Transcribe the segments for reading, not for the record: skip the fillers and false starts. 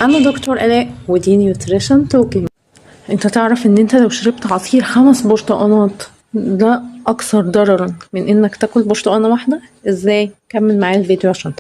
أنا دكتور آلاء ودي نيوتريشن توكينج. انت تعرف ان انت لو شربت عصير 5 برتقانات ده اكثر ضررا من انك تاكل برتقانة واحدة؟ ازاي؟ كمل معايا الفيديو عشان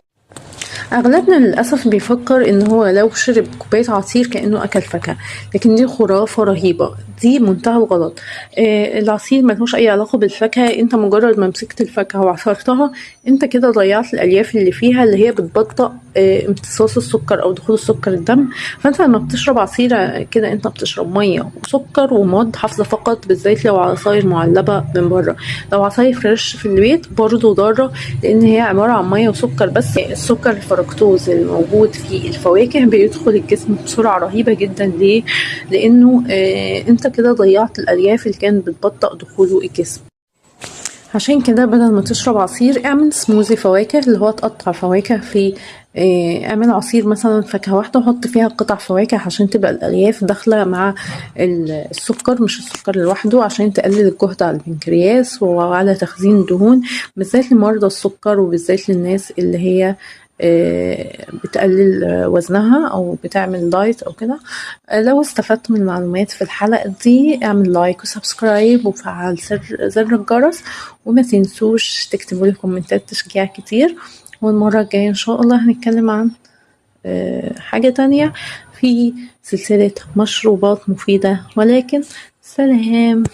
اغلبنا للاسف بيفكر ان هو لو شرب كوبايه عصير كانه اكل فاكهه، لكن دي خرافه رهيبه، دي منتهى الغلط. العصير ملهوش اي علاقه بالفاكهه، انت مجرد ما مسكت الفاكهه وعصرتها انت كده ضيعت الالياف اللي فيها اللي هي بتبطئ امتصاص السكر او دخول السكر الدم. فانت لما بتشرب عصير كده انت بتشرب ميه وسكر ومواد حافظه فقط، بالذات لو عصاير معلبه من بره. لو عصاير فريش في البيت برضه ضاره، لان هي عباره عن ميه وسكر بس. السكر الفركتوز الموجود في الفواكه بيدخل الجسم بسرعه رهيبه جدا. ليه؟ لانه انت كده ضيعت الالياف اللي كانت بتبطئ دخوله الجسم. عشان كده بدل ما تشرب عصير اعمل سموزي فواكه، اللي هو تقطع فواكه في اعمل عصير مثلا فاكهة واحدة وحط فيها قطع فواكه عشان تبقى الألياف داخلة مع السكر، مش السكر لوحده، عشان تقلل الجهد على البنكرياس وعلى تخزين الدهون، بالذات لمرضى السكر وبالذات للناس اللي هي بتقلل وزنها او بتعمل دايت او كده. لو استفدت من المعلومات في الحلقة دي اعمل لايك وسبسكرايب وفعل زر الجرس، وما تنسوش تكتبوا لي كومنتات تشجيع كتير. والمرة الجاية ان شاء الله هنتكلم عن حاجة تانية في سلسلة مشروبات مفيدة. ولكن سلام.